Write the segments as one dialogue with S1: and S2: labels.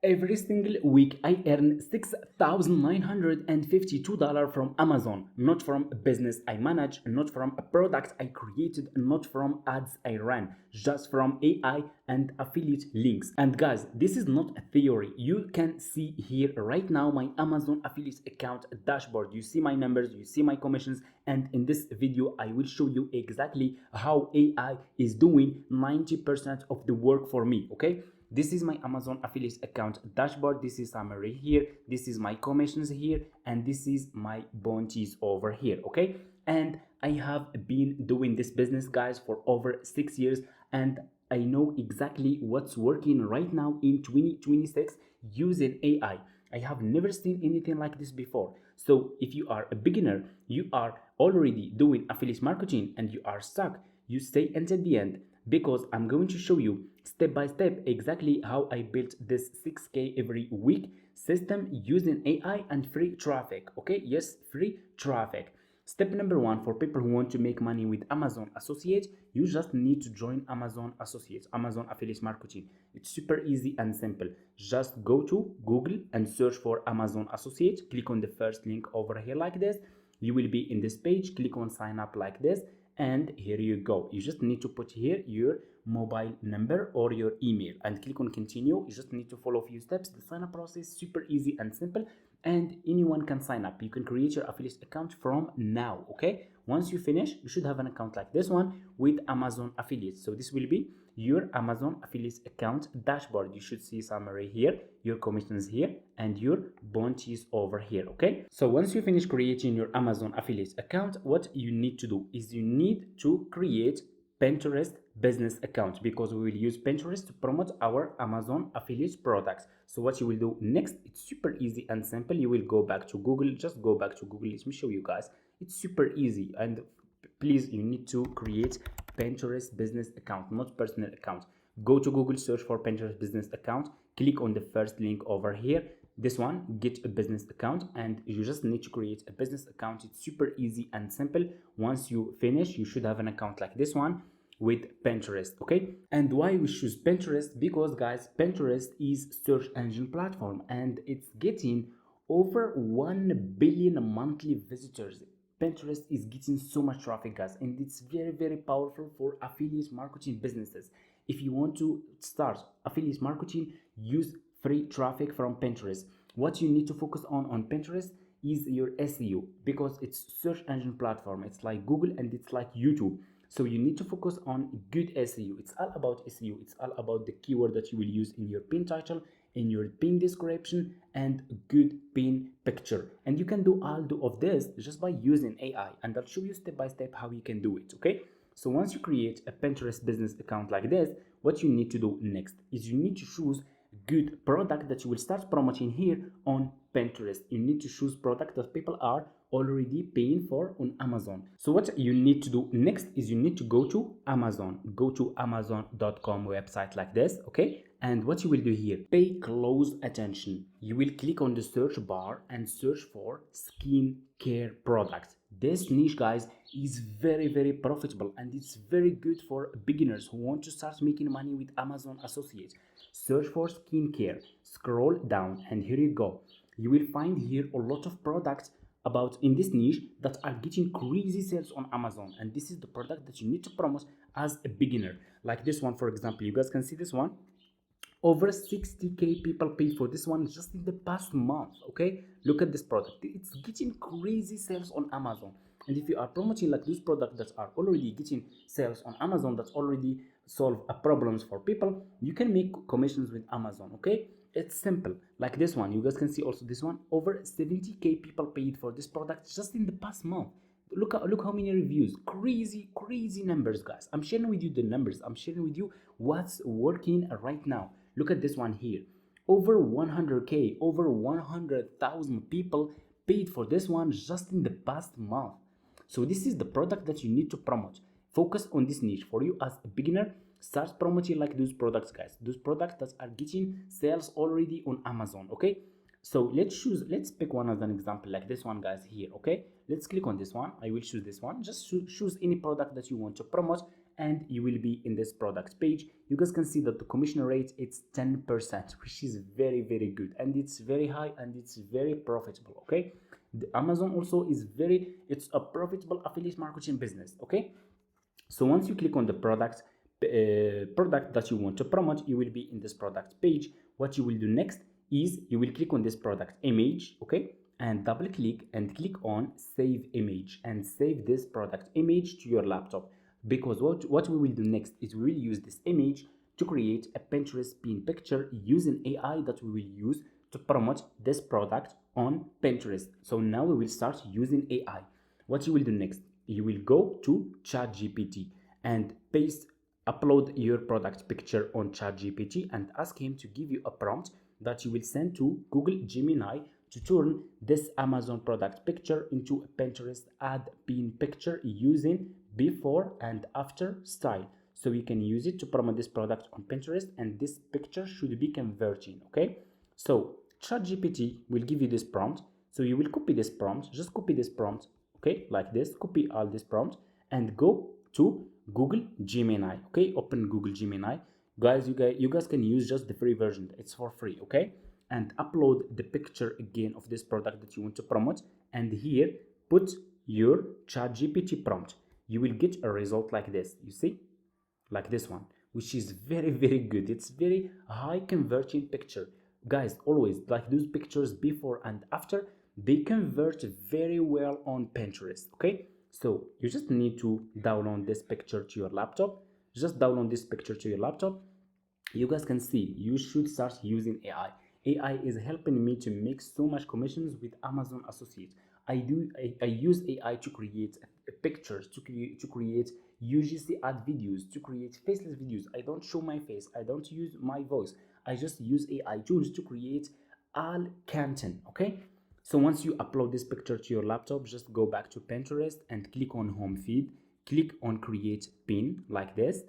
S1: Every single week, I earn $6,952 from Amazon, not from a business I manage, not from a product I created, not from ads I ran, just from AI and affiliate links. And guys, this is not a theory. You can see here right now my Amazon affiliate account dashboard. You see my numbers, you see my commissions, and in this video, I will show you exactly how AI is doing 90% of the work for me, okay? This is my Amazon affiliate account dashboard. This is summary here, this is my commissions here, and this is my bounties over here, okay? And I have been doing this business, guys, for over 6 years, and I know exactly what's working right now in 2026 using AI. I have never seen anything like this before. So if you are a beginner, you are already doing affiliate marketing and you are stuck, you stay until the end, because I'm going to show you step by step exactly how I built this 6K every week system using AI and free traffic. Okay, yes, free traffic. Step number one, for people who want to make money with Amazon Associates, you just need to join Amazon Associates, Amazon Affiliate Marketing. It's super easy and simple. Just go to Google and search for Amazon Associates. Click on the first link over here like this. You will be in this page. Click on sign up like this, and here you go. You just need to put here your mobile number or your email and click on continue. You just need to follow a few steps. The sign up process super easy and simple, and anyone can sign up. You can create your affiliate account from now, okay? Once you finish, you should have an account like this one with Amazon affiliates. So this will be your Amazon affiliates account dashboard. You should see summary here, your commissions here, and your bounties over here, okay? So once you finish creating your Amazon affiliates account, what you need to do is you need to create Pinterest business account, because we will use Pinterest to promote our Amazon affiliate products. So what you will do next, it's super easy and simple. You will go back to Google. Just go back to Google. Let me show you guys. It's super easy, and please, you need to create Pinterest business account, not personal account. Go to Google, search for Pinterest business account, click on the first link over here, this one, get a business account, and you just need to create a business account. It's super easy and simple. Once you finish, you should have an account like this one with Pinterest, okay? And why we choose Pinterest? Because guys, Pinterest is search engine platform and it's getting over 1 billion monthly visitors. Pinterest is getting so much traffic, guys, and it's very powerful for affiliate marketing businesses. If you want to start affiliate marketing, use free traffic from Pinterest. What you need to focus on Pinterest is your SEO, because it's search engine platform. It's like Google and it's like YouTube. So you need to focus on good SEO. It's all about SEO. It's all about the keyword that you will use in your pin title, in your pin description, and good pin picture. And you can do all of this just by using AI, and I'll show you step by step how you can do it, okay? So once you create a Pinterest business account like this, what you need to do next is you need to choose good product that you will start promoting here on Pinterest. You need to choose product that people are already paying for on Amazon. So what you need to do next is you need to go to Amazon. Go to amazon.com website like this, okay? And what you will do here, pay close attention. You will click on the search bar and search for skin care products. This niche, guys, is very profitable, and it's very good for beginners who want to start making money with Amazon Associates. Search for skincare, scroll down, and here you go. You will find here a lot of products about in this niche that are getting crazy sales on Amazon, and this is the product that you need to promote as a beginner. Like this one, for example, you guys can see this one. Over 60K people paid for this one just in the past month, okay? Look at this product. It's getting crazy sales on Amazon. And if you are promoting like those products that are already getting sales on Amazon, that already solve problems for people, you can make commissions with Amazon, okay? It's simple. Like this one, you guys can see also this one. Over 70K people paid for this product just in the past month. Look how many reviews. Crazy numbers, guys. I'm sharing with you the numbers. I'm sharing with you what's working right now. Look at this one here. Over 100K, over 100,000 people paid for this one just in the past month. So this is the product that you need to promote. Focus on this niche. For you as a beginner, start promoting like those products, guys. Those products that are getting sales already on Amazon, okay? So let's pick one as an example, like this one, guys, here, okay? Let's click on this one. I will choose this one. Just choose any product that you want to promote, and you will be in this product page. You guys can see that the commission rate it's 10%, which is very very good, and it's very high, and it's very profitable. Okay, the Amazon also is it's a profitable affiliate marketing business. Okay, so once you click on the product that you want to promote, you will be in this product page. What you will do next is you will click on this product image, okay, and double click and click on save image, and save this product image to your laptop, because what we will do next is we will use this image to create a Pinterest pin picture using AI that we will use to promote this product on Pinterest. So now we will start using AI. What you will do next, you will go to ChatGPT and upload your product picture on ChatGPT and ask him to give you a prompt that you will send to Google Gemini to turn this Amazon product picture into a Pinterest ad pin picture using before and after style. So you can use it to promote this product on Pinterest, and this picture should be converting. Okay, so ChatGPT will give you this prompt. So you will copy this prompt, just copy this prompt, okay, like this, copy all this prompt and go to Google Gemini. Okay, open Google Gemini. You guys can use just the free version, it's for free. Okay, and upload the picture again of this product that you want to promote, and here put your ChatGPT prompt. You will get a result like this, you see, like this one, which is very very good. It's very high converting picture, guys. Always like those pictures before and after, they convert very well on Pinterest. Okay, so you just need to download this picture to your laptop. Just download this picture to your laptop. You guys can see you should start using AI. AI is helping me to make so much commissions with Amazon Associates. I use AI to create pictures, to create UGC ad videos, to create faceless videos. I don't show my face, I don't use my voice, I just use AI tools to create all content. Okay, so once you upload this picture to your laptop, just go back to Pinterest and click on home feed, click on create pin like this,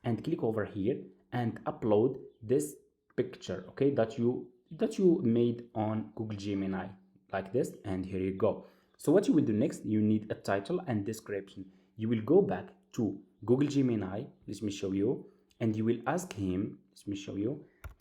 S1: and click over here and upload this picture, okay, that you made on Google Gemini like this, and here you go. So what you will do next, you need a title and description. You will go back to Google Gemini, let me show you, and you will ask him, let me show you,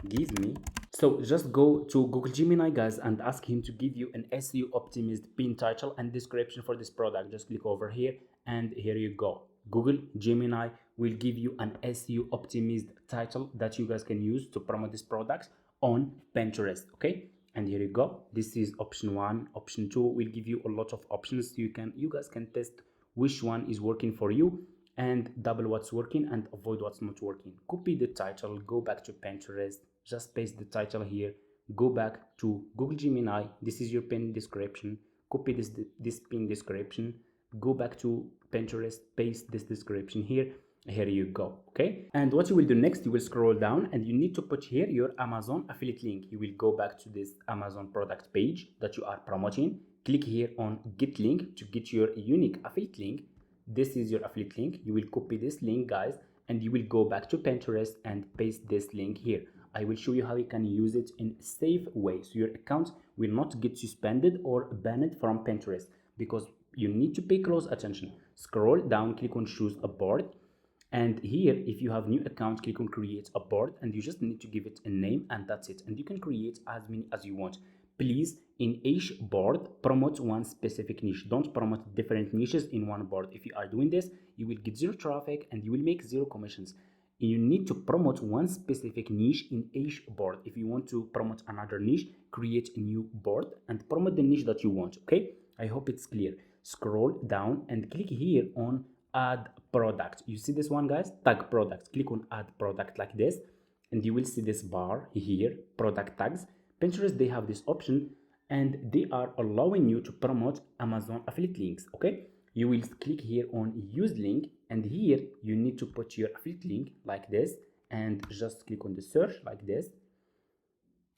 S1: give me. So just go to Google Gemini, guys, and ask him to give you an SEO optimized pin title and description for this product. Just click over here, and here you go. Google Gemini will give you an SEO optimized title that you guys can use to promote this product on Pinterest. Okay, and here you go. This is option 1. Option 2 will give you a lot of options. You guys can test which one is working for you and double what's working and avoid what's not working. Copy the title, go back to Pinterest, just paste the title here, go back to Google Gemini. This is your pin description. Copy this pin description, go back to Pinterest, paste this description here. Here you go. Okay, and what you will do next, you will scroll down and you need to put here your Amazon affiliate link. You will go back to this Amazon product page that you are promoting. Click here on get link to get your unique affiliate link. This is your affiliate link. You will copy this link, guys, and you will go back to Pinterest and paste this link here. I will show you how you can use it in a safe way, so your account will not get suspended or banned from Pinterest, because you need to pay close attention. Scroll down, click on choose a board, and here if you have new account, click on create a board, and you just need to give it a name, and that's it. And you can create as many as you want. Please, in each board, promote one specific niche. Don't promote different niches in one board. If you are doing this, you will get zero traffic and you will make zero commissions. You need to promote one specific niche in each board. If you want to promote another niche, create a new board and promote the niche that you want. Okay, I hope it's clear. Scroll down and click here on add product. You see this one, guys, tag product. Click on add product like this, and you will see this bar here, product tags. Pinterest, they have this option and they are allowing you to promote Amazon affiliate links. Okay, you will click here on use link, and here you need to put your affiliate link like this, and just click on the search like this.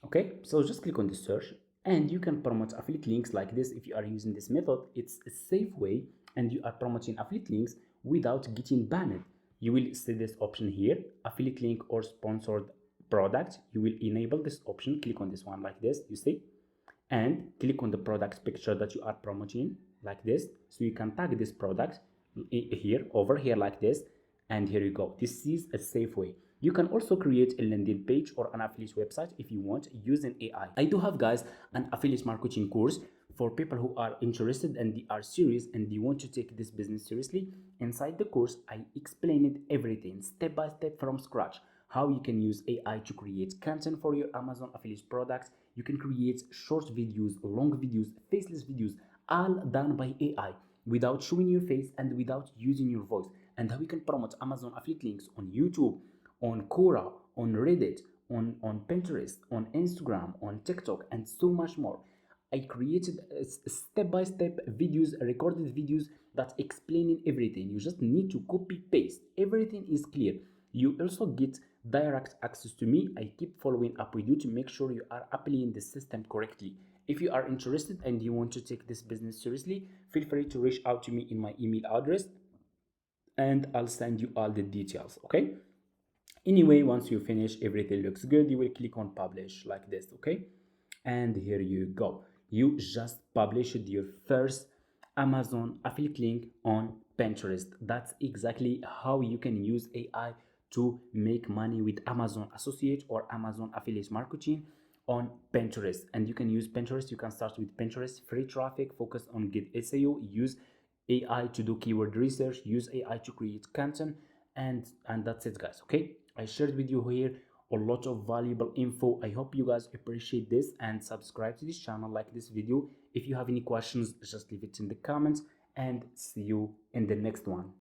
S1: Okay, so just click on the search and you can promote affiliate links like this. If you are using this method, it's a safe way and you are promoting affiliate links without getting banned. You will see this option here, affiliate link or sponsored product. You will enable this option, click on this one like this, you see, and click on the product picture that you are promoting like this. So you can tag this product here, over here like this, And here you go. This is a safe way. You can also create a landing page or an affiliate website if you want using AI. I do have, guys, an affiliate marketing course for people who are interested and they are serious and they want to take this business seriously. Inside the course, I explained everything step by step from scratch. How you can use AI to create content for your Amazon affiliate products. You can create short videos, long videos, faceless videos, all done by AI without showing your face and without using your voice. And how you can promote Amazon affiliate links on YouTube, on Quora, on Reddit, on Pinterest, on Instagram, on TikTok, and so much more. I created step-by-step videos, recorded videos that explaining everything. You just need to copy paste. Everything is clear. You also get direct access to me. I keep following up with you to make sure you are applying the system correctly. If you are interested and you want to take this business seriously, feel free to reach out to me in my email address and I'll send you all the details, okay? Anyway, once you finish, everything looks good, you will click on publish like this, okay? And here you go. You just published your first Amazon affiliate link on Pinterest. That's exactly how you can use AI to make money with Amazon Associate or Amazon Affiliate Marketing on Pinterest. And you can use Pinterest. You can start with Pinterest, free traffic, focus on good SEO, use AI to do keyword research, use AI to create content, and that's it, guys. Okay, I shared with you here a lot of valuable info. I hope you guys appreciate this and subscribe to this channel, like this video. If you have any questions, just leave it in the comments and see you in the next one.